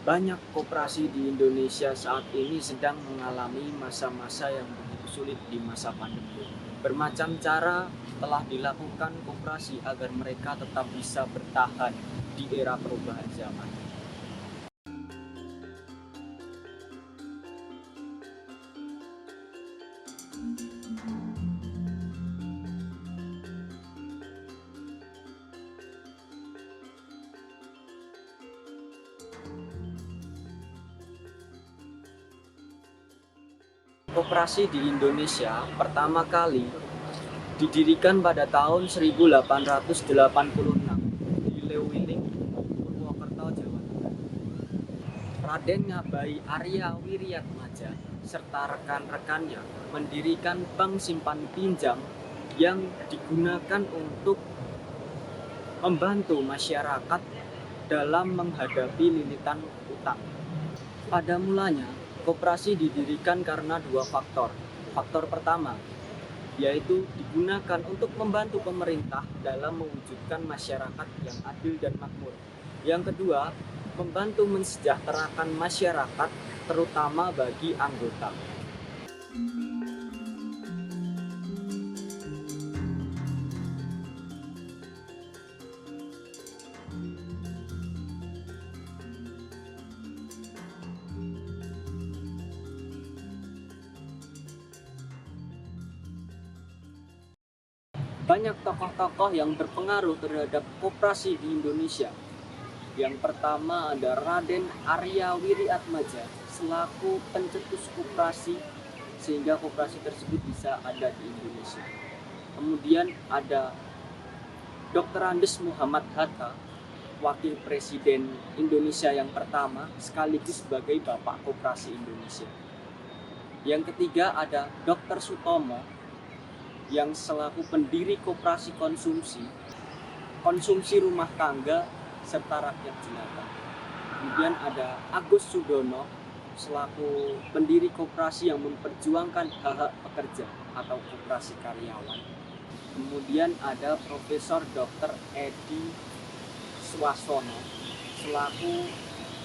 Banyak koperasi di Indonesia saat ini sedang mengalami masa-masa yang begitu sulit di masa pandemi. Bermacam cara telah dilakukan koperasi agar mereka tetap bisa bertahan di era perubahan zaman. Koperasi di Indonesia pertama kali didirikan pada tahun 1886 di Lewiling, Purwokerto, Jawa Tengah. Raden Ngabai Arya Wiriatmaja serta rekan-rekannya mendirikan bank simpan pinjam yang digunakan untuk membantu masyarakat dalam menghadapi lilitan utang. Pada mulanya, koperasi didirikan karena dua faktor. Faktor pertama, yaitu digunakan untuk membantu pemerintah dalam mewujudkan masyarakat yang adil dan makmur. Yang kedua, membantu mensejahterakan masyarakat, terutama bagi anggota. Banyak tokoh-tokoh yang berpengaruh terhadap koperasi di Indonesia. Yang pertama ada Raden Arya Wiriatmaja selaku pencetus koperasi sehingga koperasi tersebut bisa ada di Indonesia. Kemudian ada Dr. Andes Muhammad Hatta, wakil presiden Indonesia yang pertama sekaligus sebagai bapak koperasi Indonesia. Yang ketiga ada Dr. Sutomo yang selaku pendiri koperasi konsumsi rumah tangga serta rakyat jelata. Kemudian ada Agus Sudono selaku pendiri koperasi yang memperjuangkan hak-hak pekerja atau koperasi karyawan. Kemudian ada Profesor Dr. Edi Suwasono selaku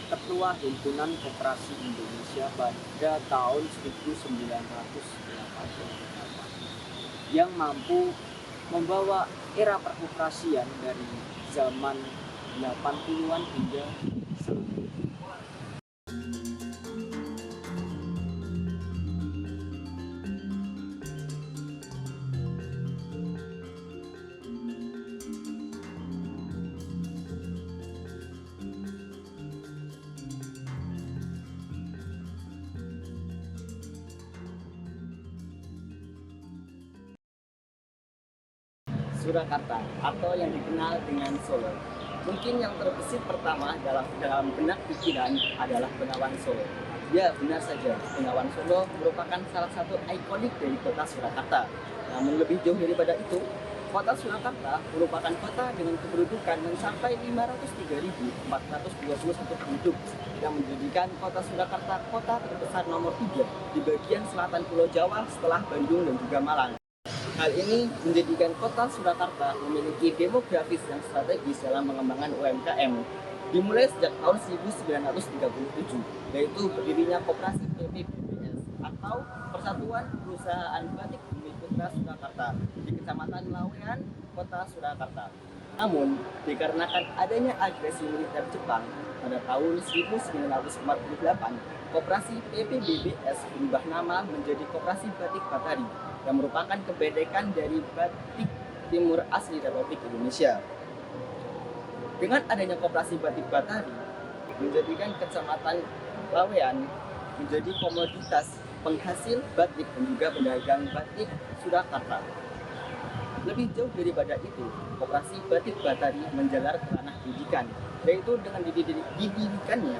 Ketua Himpunan Koperasi Indonesia pada tahun 1988 yang mampu membawa era perkoperasian dari zaman 80-an hingga saat ini. Surakarta atau yang dikenal dengan Solo. Mungkin yang terbesit pertama dalam benak pikiran adalah Bengawan Solo. Ya, benar saja, Bengawan Solo merupakan salah satu ikonik dari kota Surakarta. Namun lebih jauh daripada itu, kota Surakarta merupakan kota dengan kependudukan mencapai 503.421 penduduk yang menjadikan kota Surakarta kota terbesar nomor 3 di bagian selatan Pulau Jawa setelah Bandung dan juga Malang. Hal ini menjadikan kota Surakarta memiliki demografis yang strategis dalam pengembangan UMKM. Dimulai sejak tahun 1937, yaitu berdirinya Koperasi PPBS atau Persatuan Perusahaan Batik Bumi Putra Surakarta di Kecamatan Lawean, Kota Surakarta. Namun, dikarenakan adanya agresi militer Jepang pada tahun 1948, Koperasi PPBBS berubah nama menjadi Koperasi Batik Batari yang merupakan kebenekaan dari batik timur asli Republik Indonesia. Dengan adanya Koperasi Batik Batari, menjadikan Kecamatan Lawean menjadi komoditas penghasil batik dan juga pedagang batik Surakarta. Lebih jauh daripada itu, Koperasi Batik Batari menjalar ke ranah pendidikan, yaitu dengan didirikannya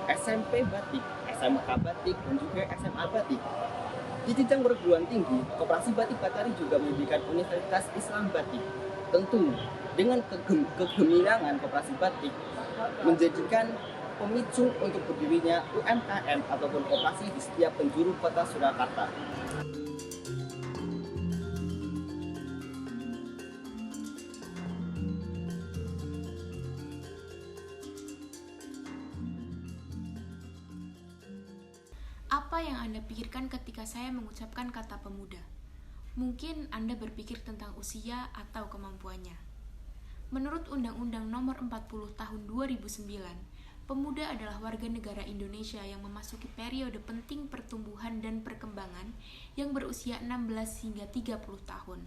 SMP Batik, SMK Batik, dan juga SMA Batik. Di jenjang perguruan tinggi, Koperasi Batik Batari juga mendirikan Universitas Islam Batik. Tentu, dengan kegemilangan Koperasi Batik menjadikan pemicu untuk berdirinya UMKM ataupun koperasi di setiap penjuru kota Surakarta. Apa yang Anda pikirkan ketika saya mengucapkan kata pemuda? Mungkin Anda berpikir tentang usia atau kemampuannya. Menurut Undang-Undang Nomor 40 Tahun 2009, pemuda adalah warga negara Indonesia yang memasuki periode penting pertumbuhan dan perkembangan yang berusia 16 hingga 30 tahun.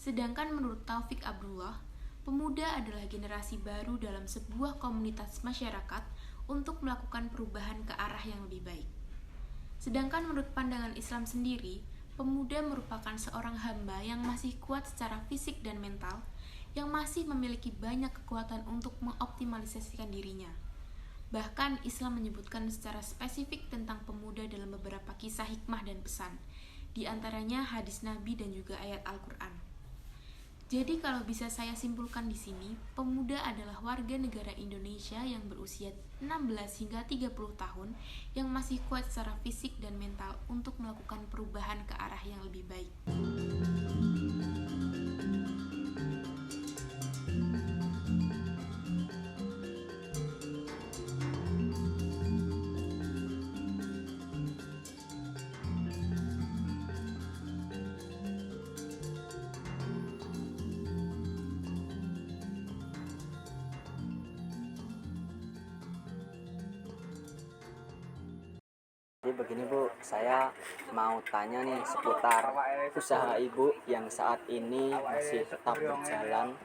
Sedangkan menurut Taufik Abdullah, pemuda adalah generasi baru dalam sebuah komunitas masyarakat untuk melakukan perubahan ke arah yang lebih baik. Sedangkan menurut pandangan Islam sendiri, pemuda merupakan seorang hamba yang masih kuat secara fisik dan mental, yang masih memiliki banyak kekuatan untuk mengoptimalisasikan dirinya. Bahkan Islam menyebutkan secara spesifik tentang pemuda dalam beberapa kisah hikmah dan pesan, di antaranya hadis Nabi dan juga ayat Al-Quran. Jadi kalau bisa saya simpulkan di sini, pemuda adalah warga negara Indonesia yang berusia 16 hingga 30 tahun yang masih kuat secara fisik dan mental untuk melakukan perubahan ke arah yang lebih baik. Jadi begini Bu, saya mau tanya nih seputar usaha Ibu yang saat ini masih tetap berjalan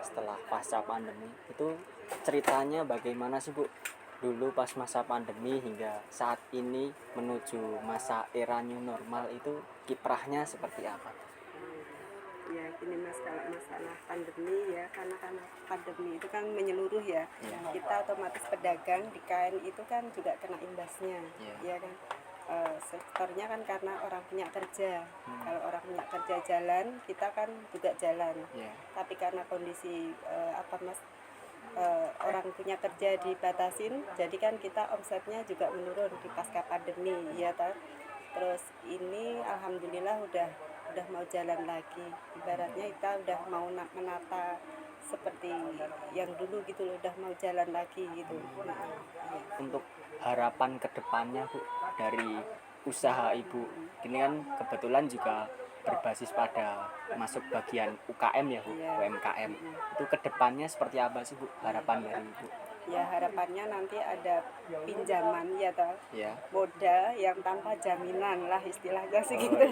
setelah pasca pandemi. Itu ceritanya bagaimana sih Bu? Dulu pas masa pandemi hingga saat ini menuju masa era new normal itu kiprahnya seperti apa? Ya gini Mas, kalau masalah pandemi ya, karena pandemi itu kan menyeluruh ya, kita otomatis pedagang di kain itu kan juga kena imbasnya, ya kan. Sektornya kan karena orang punya kerja, kalau orang punya kerja jalan, kita kan juga jalan. Tapi karena kondisi orang punya kerja dibatasin, jadi kan kita omsetnya juga menurun di pasca pandemi, ya kan. Terus ini alhamdulillah udah mau jalan lagi, ibaratnya kita udah mau menata seperti yang dulu gitu loh, udah mau jalan lagi gitu. Untuk harapan kedepannya Bu dari usaha Ibu, ini kan kebetulan juga berbasis pada masuk bagian UKM ya Bu, UMKM. Itu kedepannya seperti apa sih Bu harapan dari Ibu? Ya harapannya nanti ada pinjaman ya toh, modal yang tanpa jaminan lah istilahnya sih gitu.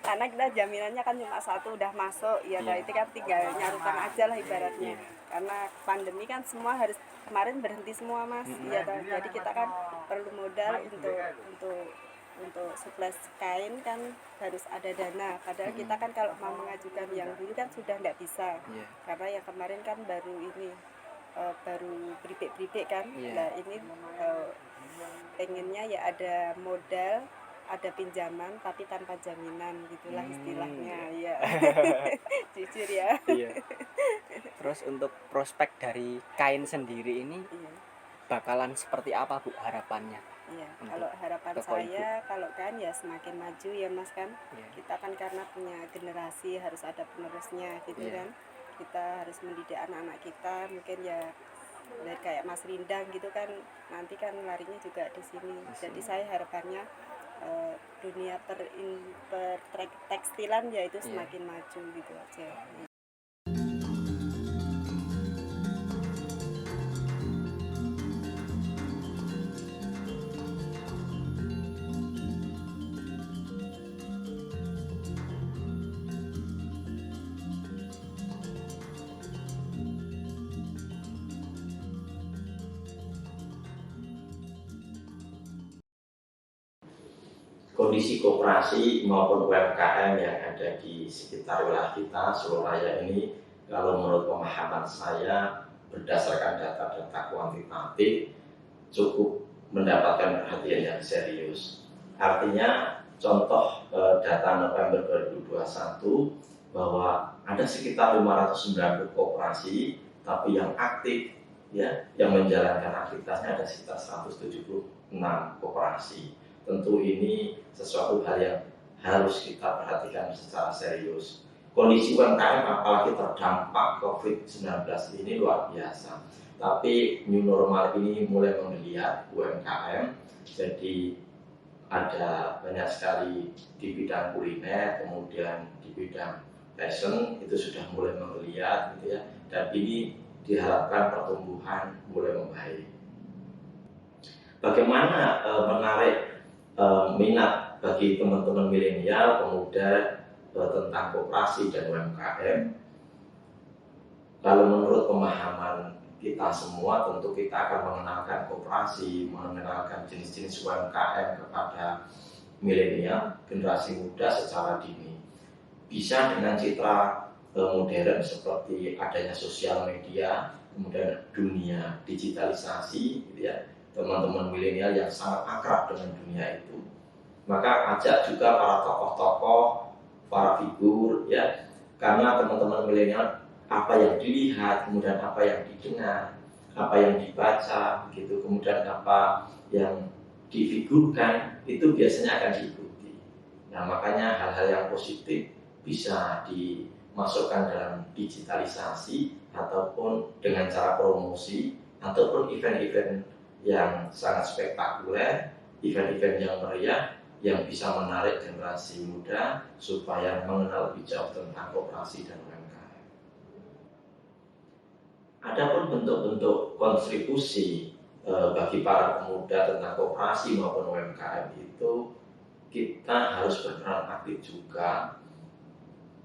Karena kita jaminannya kan cuma satu udah masuk ya toh, itu kan tinggal nyarukan aja lah ibaratnya. Karena pandemi kan semua harus kemarin berhenti semua Mas, ya toh. Jadi kita kan perlu modal untuk suplai kain kan harus ada dana. Padahal kita kan kalau mau mengajukan yang dulu kan sudah tidak bisa, karena yang kemarin kan baru baru beribik-beribik kan. Nah ini pengennya ya ada modal, ada pinjaman tapi tanpa jaminan gitulah istilahnya ya. Jujur ya. Terus untuk prospek dari kain sendiri ini bakalan seperti apa Bu harapannya? Iya, kalau harapan saya kalau kan ya semakin maju ya Mas kan. Kita kan karena punya generasi harus ada penerusnya gitu kan. Kita harus mendidik anak-anak kita, mungkin ya kayak Mas Rindang gitu kan, nanti kan larinya juga di sini. Jadi saya harapannya dunia tekstilan ya itu semakin maju gitu aja. Kondisi koperasi maupun UMKM yang ada di sekitar wilayah kita Surabaya ini, kalau menurut pemahaman saya berdasarkan data-data kuantitatif cukup mendapatkan perhatian yang serius. Artinya contoh data November 2021 bahwa ada sekitar 590 koperasi, tapi yang aktif ya yang menjalankan aktivitasnya ada sekitar 176 koperasi. Tentu ini sesuatu hal yang harus kita perhatikan secara serius. Kondisi UMKM apalagi terdampak COVID-19 ini luar biasa. Tapi new normal ini mulai menggeliat UMKM, jadi ada banyak sekali di bidang kuliner, kemudian di bidang fashion itu sudah mulai menggeliat gitu ya, dan ini diharapkan pertumbuhan mulai membaik. Bagaimana menarik minat bagi teman-teman milenial, pemuda tentang koperasi dan UMKM? Kalau menurut pemahaman kita semua, tentu kita akan mengenalkan koperasi, mengenalkan jenis-jenis UMKM kepada milenial, generasi muda secara dini. Bisa dengan citra modern seperti adanya sosial media, kemudian dunia digitalisasi, gitu ya, teman-teman milenial yang sangat akrab dengan dunia itu. Maka ajak juga para tokoh-tokoh, para figur, ya, karena teman-teman milenial apa yang dilihat, kemudian apa yang didengar, apa yang dibaca, gitu, kemudian apa yang difigurkan, itu biasanya akan diikuti. Nah, makanya hal-hal yang positif bisa dimasukkan dalam digitalisasi ataupun dengan cara promosi ataupun event-event yang sangat spektakuler, event-event yang meriah yang bisa menarik generasi muda supaya mengenal lebih jauh tentang koperasi dan UMKM. Adapun bentuk-bentuk kontribusi bagi para pemuda tentang koperasi maupun UMKM itu kita harus berperan aktif juga.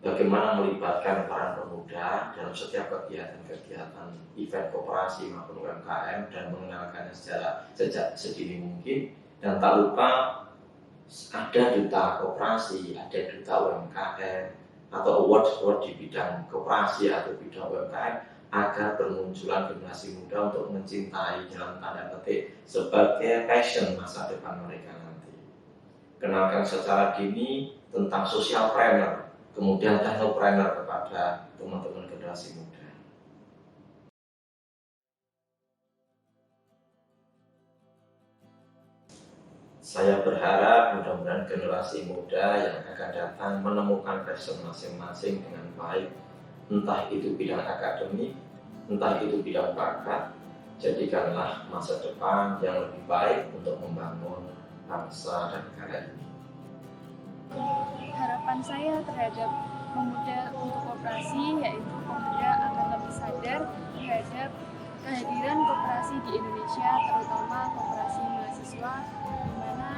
Bagaimana melibatkan para pemuda dalam setiap kegiatan-kegiatan event koperasi maupun UMKM dan mengenalkannya sejak sedini mungkin. Dan tak lupa ada duta koperasi, ada duta UMKM atau award di bidang koperasi atau bidang UMKM agar bermunculan generasi muda untuk mencintai dalam tanda petik sebagai passion masa depan mereka nanti. Kenalkan secara dini tentang socialpreneur, kemudian technopreneur kepada teman-teman generasi muda. Saya berharap mudah-mudahan generasi muda yang akan datang menemukan passion masing-masing dengan baik, entah itu bidang akademik, entah itu bidang bakat. Jadikanlah masa depan yang lebih baik untuk membangun bangsa dan negara ini. Harapan saya terhadap pemuda untuk koperasi yaitu pemuda akan lebih sadar terhadap kehadiran koperasi di Indonesia, terutama koperasi mahasiswa, di mana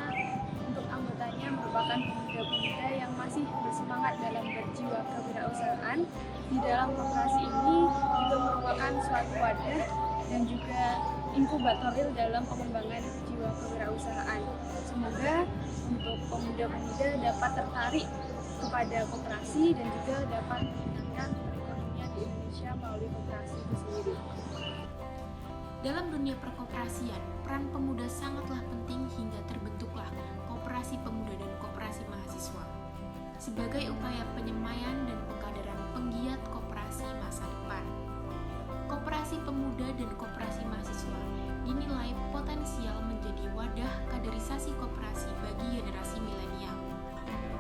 untuk anggotanya merupakan pemuda-pemuda yang masih bersemangat dalam berjiwa kewirausahaan. Di dalam koperasi ini juga merupakan suatu wadah dan juga inkubator dalam pengembangan jiwa kewirausahaan. Semoga untuk pemuda-pemuda dapat tertarik kepada koperasi dan juga dapat meningkatkan perekonomian di Indonesia melalui koperasi itu sendiri. Dalam dunia perkoperasian, peran pemuda sangatlah penting hingga terbentuklah Koperasi Pemuda dan Koperasi Mahasiswa sebagai upaya penyemaian dan pengkaderan penggiat koperasi masa depan. Koperasi Pemuda dan Koperasi Mahasiswa dinilai potensial menjadi wadah kaderisasi koperasi bagi generasi milenial.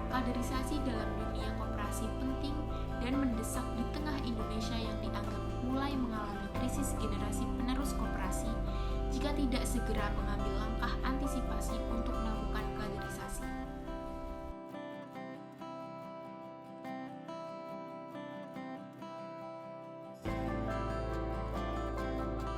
Kaderisasi dalam dunia koperasi penting dan mendesak di tengah Indonesia yang dianggap mulai mengalami krisis generasi penerus koperasi jika tidak segera mengambil langkah antisipasi untuk melakukan